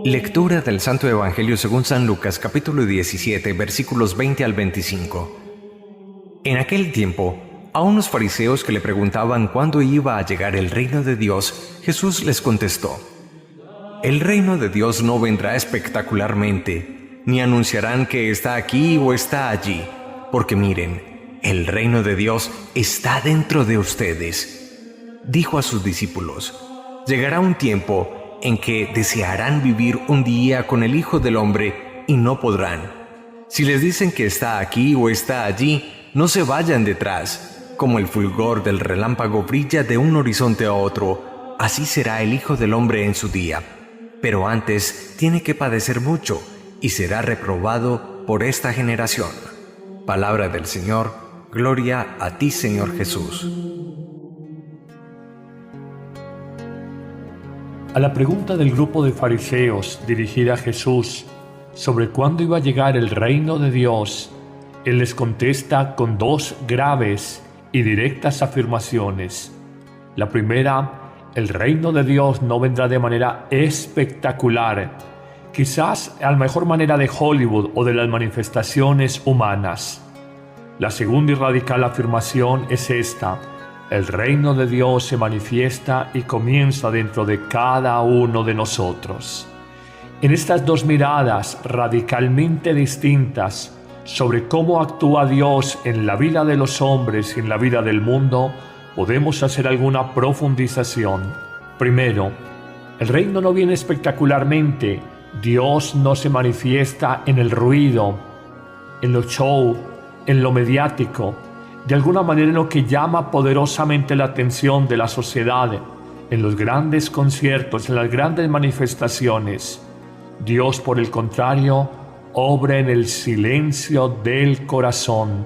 Lectura del Santo Evangelio según San Lucas, capítulo 17, versículos 20 al 25. En aquel tiempo, a unos fariseos que le preguntaban cuándo iba a llegar el reino de Dios, Jesús les contestó: El reino de Dios no vendrá espectacularmente, ni anunciarán que está aquí o está allí, porque miren, el reino de Dios está dentro de ustedes. Dijo a sus discípulos: Llegará un tiempo en que desearán vivir un día con el Hijo del Hombre y no podrán. Si les dicen que está aquí o está allí, no se vayan detrás. Como el fulgor del relámpago brilla de un horizonte a otro, así será el Hijo del Hombre en su día. Pero antes tiene que padecer mucho y será reprobado por esta generación. Palabra del Señor. Gloria a ti, Señor Jesús. A la pregunta del grupo de fariseos dirigida a Jesús sobre cuándo iba a llegar el reino de Dios, Él les contesta con dos graves y directas afirmaciones. La primera: el reino de Dios no vendrá de manera espectacular, quizás a la mejor manera de Hollywood o de las manifestaciones humanas. La segunda y radical afirmación es esta: el reino de Dios se manifiesta y comienza dentro de cada uno de nosotros. En estas dos miradas radicalmente distintas sobre cómo actúa Dios en la vida de los hombres y en la vida del mundo, podemos hacer alguna profundización. Primero, el reino no viene espectacularmente. Dios no se manifiesta en el ruido, en los shows, en lo mediático, de alguna manera en lo que llama poderosamente la atención de la sociedad, en los grandes conciertos, en las grandes manifestaciones. Dios, por el contrario, obra en el silencio del corazón,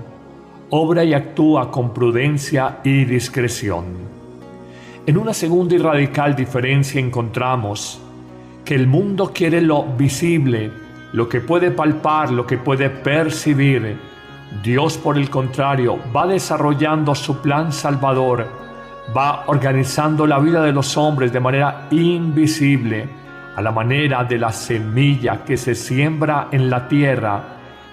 obra y actúa con prudencia y discreción. En una segunda y radical diferencia encontramos que el mundo quiere lo visible, lo que puede palpar, lo que puede percibir. Dios, por el contrario, va desarrollando su plan salvador, va organizando la vida de los hombres de manera invisible, a la manera de la semilla que se siembra en la tierra.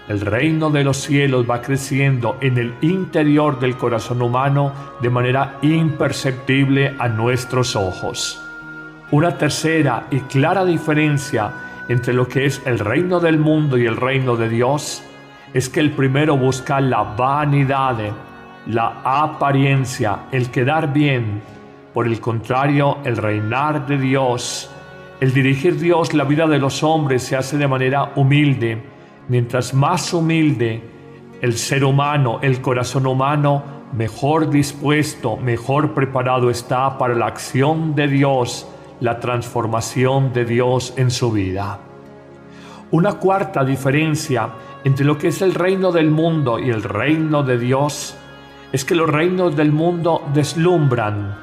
El reino de los cielos va creciendo en el interior del corazón humano de manera imperceptible a nuestros ojos. Una tercera y clara diferencia entre lo que es el reino del mundo y el reino de Dios es que el primero busca la vanidad, la apariencia, el quedar bien. Por el contrario, el reinar de Dios, el dirigir Dios la vida de los hombres se hace de manera humilde. Mientras más humilde el ser humano, el corazón humano, mejor dispuesto, mejor preparado está para la acción de Dios, la transformación de Dios en su vida. Una cuarta diferencia entre lo que es el reino del mundo y el reino de Dios es que los reinos del mundo deslumbran.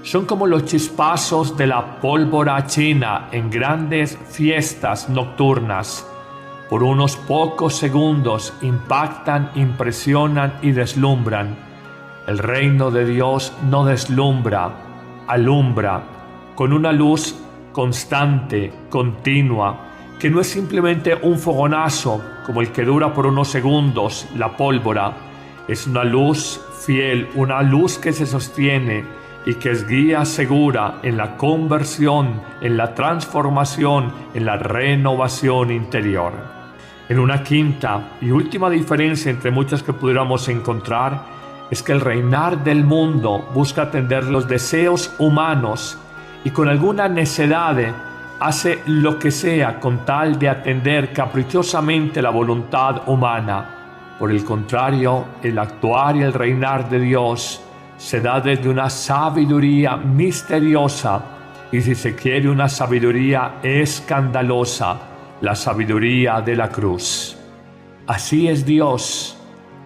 Son como los chispazos de la pólvora china en grandes fiestas nocturnas. Por unos pocos segundos impactan, impresionan y deslumbran. El reino de Dios no deslumbra, alumbra con una luz constante, continua, que no es simplemente un fogonazo como el que dura por unos segundos, la pólvora. Es una luz fiel, una luz que se sostiene y que es guía segura en la conversión, en la transformación, en la renovación interior. En una quinta y última diferencia entre muchas que pudiéramos encontrar es que el reinar del mundo busca atender los deseos humanos y con alguna necedad hace lo que sea con tal de atender caprichosamente la voluntad humana. Por el contrario, el actuar y el reinar de Dios se da desde una sabiduría misteriosa y, si se quiere, una sabiduría escandalosa, la sabiduría de la cruz. Así es Dios,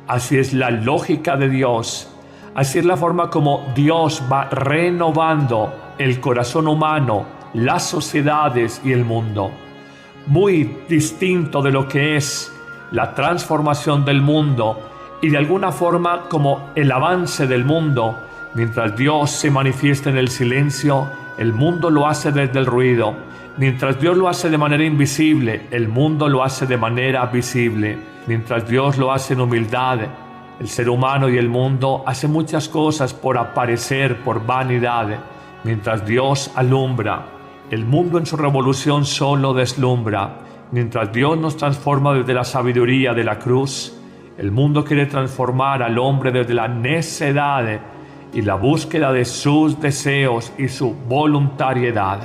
así es la lógica de Dios, así es la forma como Dios va renovando el corazón humano, las sociedades y el mundo. Muy distinto de lo que es la transformación del mundo y de alguna forma como el avance del mundo, mientras Dios se manifiesta en el silencio, el mundo lo hace desde el ruido. Mientras Dios lo hace de manera invisible, el mundo lo hace de manera visible. Mientras Dios lo hace en humildad, el ser humano y el mundo hacen muchas cosas por aparecer, por vanidad. Mientras Dios alumbra, el mundo en su revolución solo deslumbra. Mientras Dios nos transforma desde la sabiduría de la cruz, el mundo quiere transformar al hombre desde la necedad y la búsqueda de sus deseos y su voluntariedad.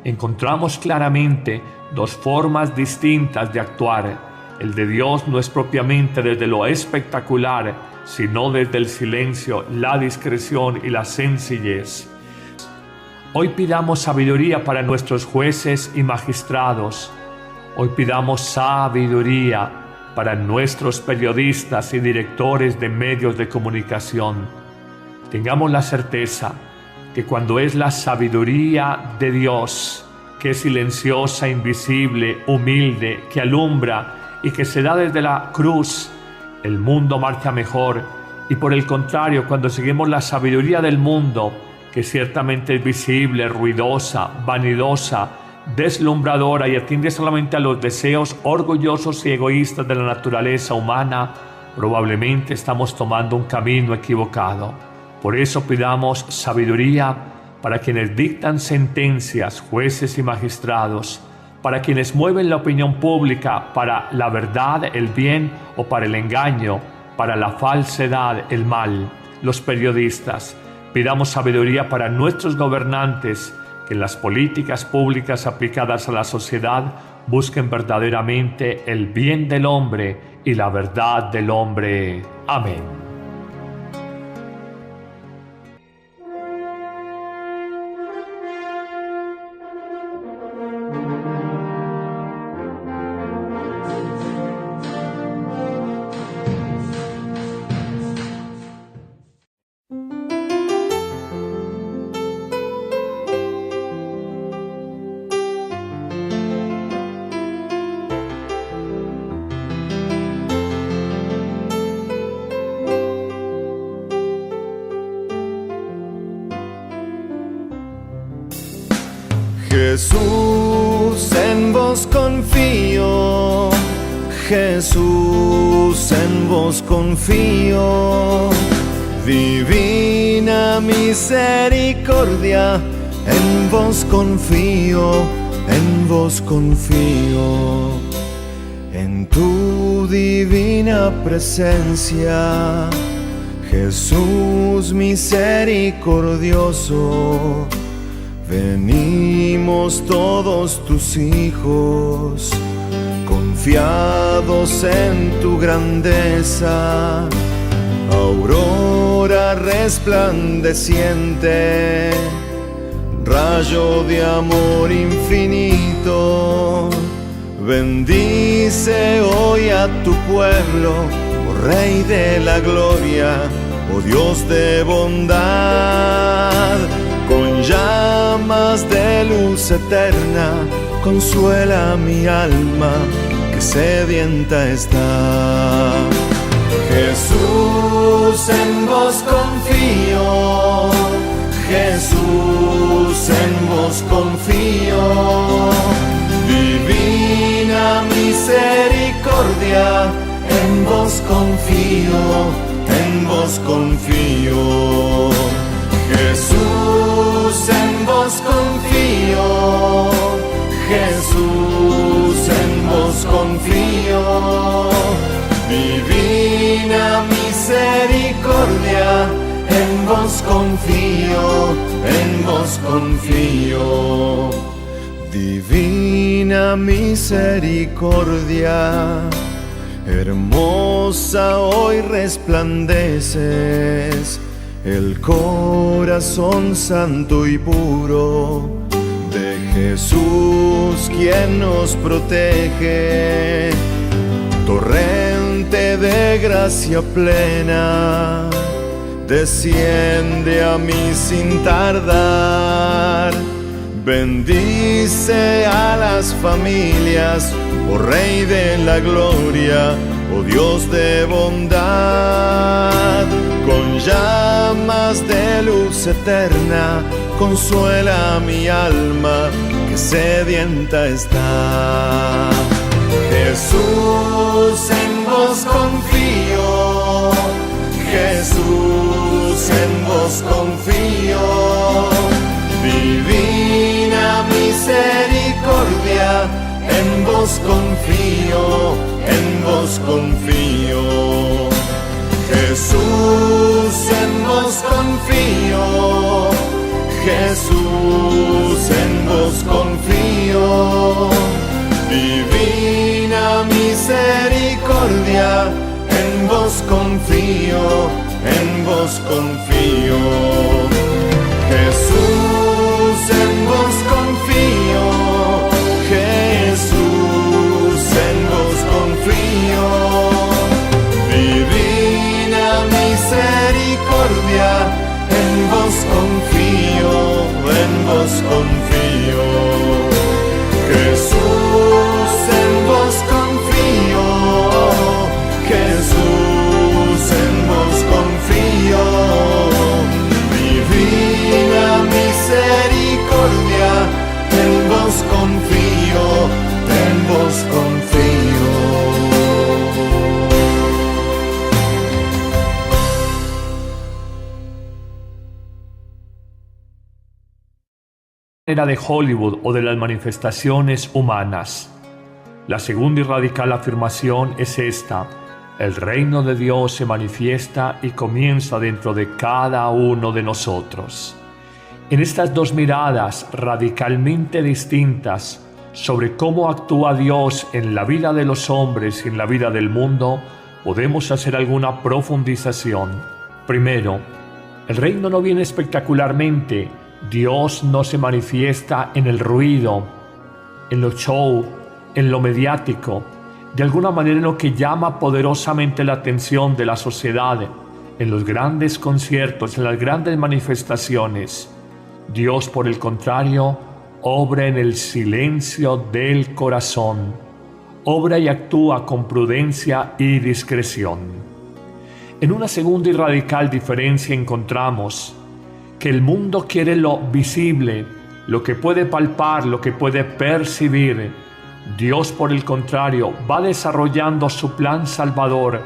Encontramos claramente dos formas distintas de actuar. El de Dios no es propiamente desde lo espectacular, sino desde el silencio, la discreción y la sencillez. Hoy pidamos sabiduría para nuestros jueces y magistrados. Hoy pidamos sabiduría para nuestros periodistas y directores de medios de comunicación. Tengamos la certeza que cuando es la sabiduría de Dios, que es silenciosa, invisible, humilde, que alumbra y que se da desde la cruz, el mundo marcha mejor. Y por el contrario, cuando seguimos la sabiduría del mundo, que ciertamente es visible, ruidosa, vanidosa, deslumbradora y atiende solamente a los deseos orgullosos y egoístas de la naturaleza humana, probablemente estamos tomando un camino equivocado. Por eso pidamos sabiduría para quienes dictan sentencias, jueces y magistrados, para quienes mueven la opinión pública para la verdad, el bien o para el engaño, para la falsedad, el mal, los periodistas. Pidamos sabiduría para nuestros gobernantes, que en las políticas públicas aplicadas a la sociedad busquen verdaderamente el bien del hombre y la verdad del hombre. Amén. Jesús, en vos confío, Jesús, en vos confío, divina misericordia, en vos confío, en vos confío, en tu divina presencia, Jesús misericordioso. Venimos todos tus hijos, confiados en tu grandeza, aurora resplandeciente, rayo de amor infinito. Bendice hoy a tu pueblo, oh Rey de la gloria, oh Dios de bondad. Con llamas de luz eterna, consuela mi alma que sedienta está. Jesús, en vos confío, Jesús, en vos confío, divina misericordia, en vos confío, en vos confío. Jesús, en vos confío, Jesús, en vos confío, divina misericordia, en vos confío, en vos confío, divina misericordia, hermosa hoy resplandeces, el corazón santo y puro de Jesús, quien nos protege, torrente de gracia plena, desciende a mí sin tardar. Bendice a las familias, oh Rey de la gloria, oh Dios de bondad. Con llamas llamas de luz eterna, consuela mi alma que sedienta está. Jesús, en vos confío, Jesús, en vos confío. Divina misericordia, en vos confío, en vos confío. Jesús, en vos confío, Jesús, en vos confío. Divina misericordia, en vos confío, en vos confío. Jesús, en vos confío, Jesús, en vos confío. Divina misericordia, en vos confío, en vos confío. Jesús, en vos confío, Jesús, en vos confío. Divina misericordia, en vos confío, en vos confío. Era de Hollywood o de las manifestaciones humanas. La segunda y radical afirmación es esta: el reino de Dios se manifiesta y comienza dentro de cada uno de nosotros. En estas dos miradas radicalmente distintas sobre cómo actúa Dios en la vida de los hombres y en la vida del mundo, podemos hacer alguna profundización. Primero, el reino no viene espectacularmente. Dios no se manifiesta en el ruido, en los shows, en lo mediático, de alguna manera en lo que llama poderosamente la atención de la sociedad, en los grandes conciertos, en las grandes manifestaciones. Dios, por el contrario, obra en el silencio del corazón, obra y actúa con prudencia y discreción. En una segunda y radical diferencia encontramos que el mundo quiere lo visible, lo que puede palpar, lo que puede percibir. Dios, por el contrario, va desarrollando su plan salvador,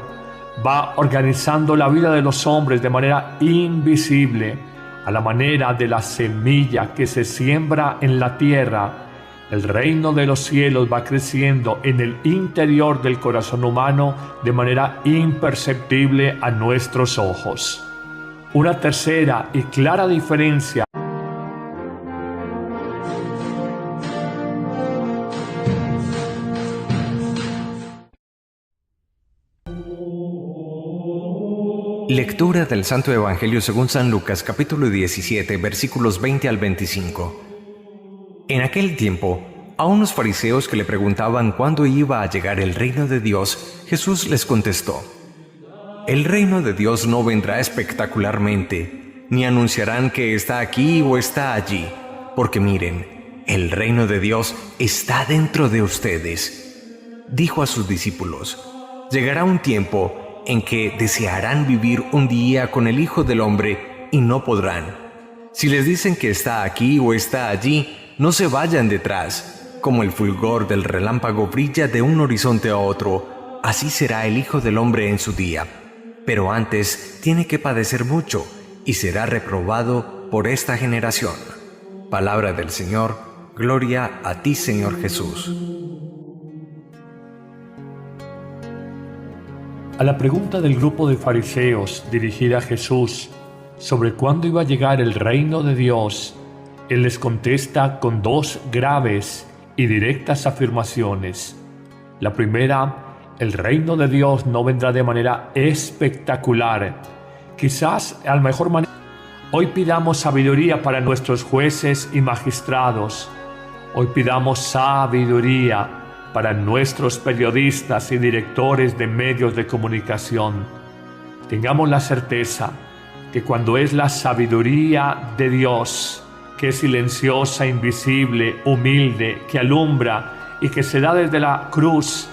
va organizando la vida de los hombres de manera invisible, a la manera de la semilla que se siembra en la tierra. El reino de los cielos va creciendo en el interior del corazón humano de manera imperceptible a nuestros ojos. Una tercera y clara diferencia Lectura del Santo Evangelio según San Lucas, capítulo 17, versículos 20 al 25. En aquel tiempo, a unos fariseos que le preguntaban cuándo iba a llegar el reino de Dios, Jesús les contestó: el reino de Dios no vendrá espectacularmente, ni anunciarán que está aquí o está allí, porque miren, el reino de Dios está dentro de ustedes. Dijo a sus discípulos: llegará un tiempo en que desearán vivir un día con el Hijo del Hombre y no podrán. Si les dicen que está aquí o está allí, no se vayan detrás. Como el fulgor del relámpago brilla de un horizonte a otro, así será el Hijo del Hombre en su día. Pero antes tiene que padecer mucho y será reprobado por esta generación. Palabra del Señor. Gloria a ti, Señor Jesús. A la pregunta del grupo de fariseos dirigida a Jesús sobre cuándo iba a llegar el reino de Dios, Él les contesta con dos graves y directas afirmaciones. La primera: el reino de Dios no vendrá de manera espectacular. Quizás a la mejor manera hoy pidamos sabiduría para nuestros jueces y magistrados. Hoy pidamos sabiduría para nuestros periodistas y directores de medios de comunicación. Tengamos la certeza que cuando es la sabiduría de Dios, que es silenciosa, invisible, humilde, que alumbra y que se da desde la cruz,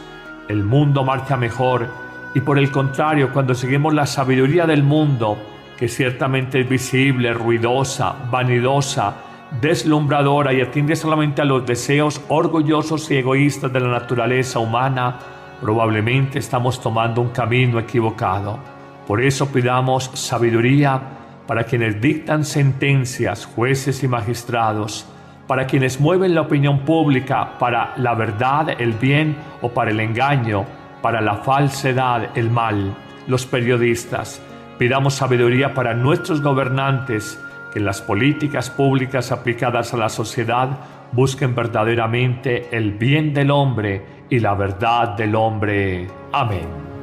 el mundo marcha mejor. Y por el contrario, cuando seguimos la sabiduría del mundo, que que ciertamente es visible, ruidosa, vanidosa, deslumbradora y atiende solamente a los deseos orgullosos y egoístas de la naturaleza humana, probablemente estamos tomando un camino equivocado. Por eso pidamos sabiduría para quienes dictan sentencias, jueces y magistrados, para quienes mueven la opinión pública, para la verdad, el bien o para el engaño, para la falsedad, el mal, los periodistas. Pidamos sabiduría para nuestros gobernantes, que en las políticas públicas aplicadas a la sociedad busquen verdaderamente el bien del hombre y la verdad del hombre. Amén.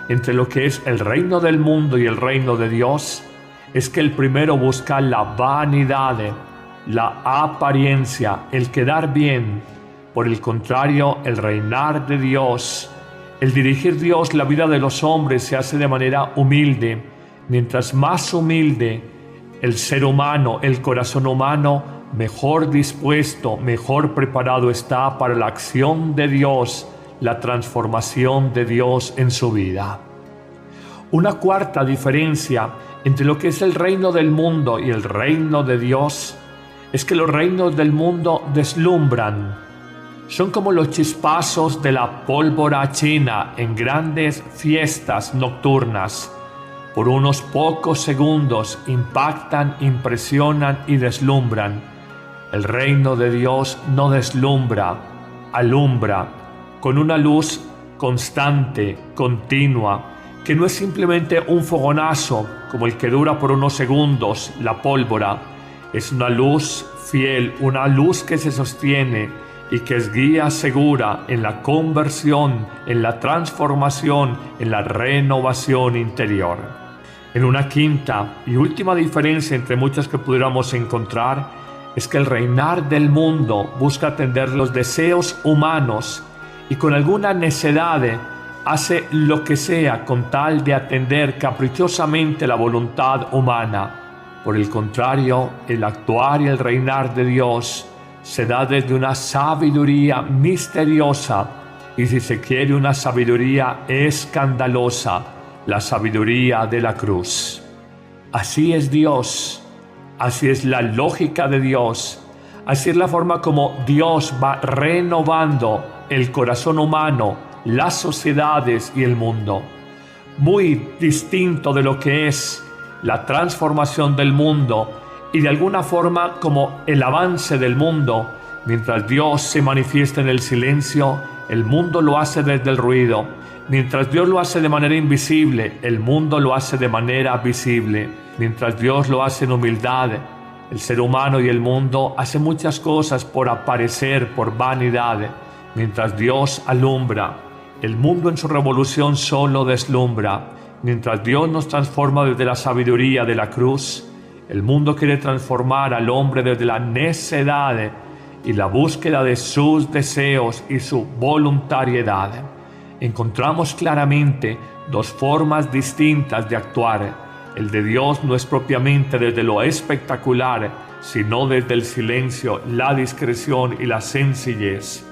Entre lo que es el reino del mundo y el reino de Dios es que el primero busca la vanidad, la apariencia, el quedar bien. Por el contrario, el reinar de Dios, el dirigir Dios la vida de los hombres se hace de manera humilde. Mientras más humilde el ser humano, el corazón humano, mejor dispuesto, mejor preparado está para la acción de Dios, la transformación de Dios en su vida. Una cuarta diferencia entre lo que es el reino del mundo y el reino de Dios es que los reinos del mundo deslumbran. Son como los chispazos de la pólvora china en grandes fiestas nocturnas. Por unos pocos segundos impactan, impresionan y deslumbran. El reino de Dios no deslumbra, alumbra con una luz constante, continua, que no es simplemente un fogonazo como el que dura por unos segundos, la pólvora. Es una luz fiel, una luz que se sostiene y que es guía segura en la conversión, en la transformación, en la renovación interior. En una quinta y última diferencia entre muchas que pudiéramos encontrar es que el reinar del mundo busca atender los deseos humanos y con alguna necedad hace lo que sea con tal de atender caprichosamente la voluntad humana. Por el contrario, el actuar y el reinar de Dios se da desde una sabiduría misteriosa y, si se quiere, una sabiduría escandalosa, la sabiduría de la cruz. Así es Dios, así es la lógica de Dios, así es la forma como Dios va renovando el corazón humano, las sociedades y el mundo. Muy distinto de lo que es la transformación del mundo y de alguna forma como el avance del mundo. Mientras Dios se manifiesta en el silencio, el mundo lo hace desde el ruido. Mientras Dios lo hace de manera invisible, el mundo lo hace de manera visible. Mientras Dios lo hace en humildad, el ser humano y el mundo hacen muchas cosas por aparecer, por vanidad. Mientras Dios alumbra, el mundo en su revolución solo deslumbra. Mientras Dios nos transforma desde la sabiduría de la cruz, el mundo quiere transformar al hombre desde la necedad y la búsqueda de sus deseos y su voluntariedad. Encontramos claramente dos formas distintas de actuar. El de Dios no es propiamente desde lo espectacular, sino desde el silencio, la discreción y la sencillez.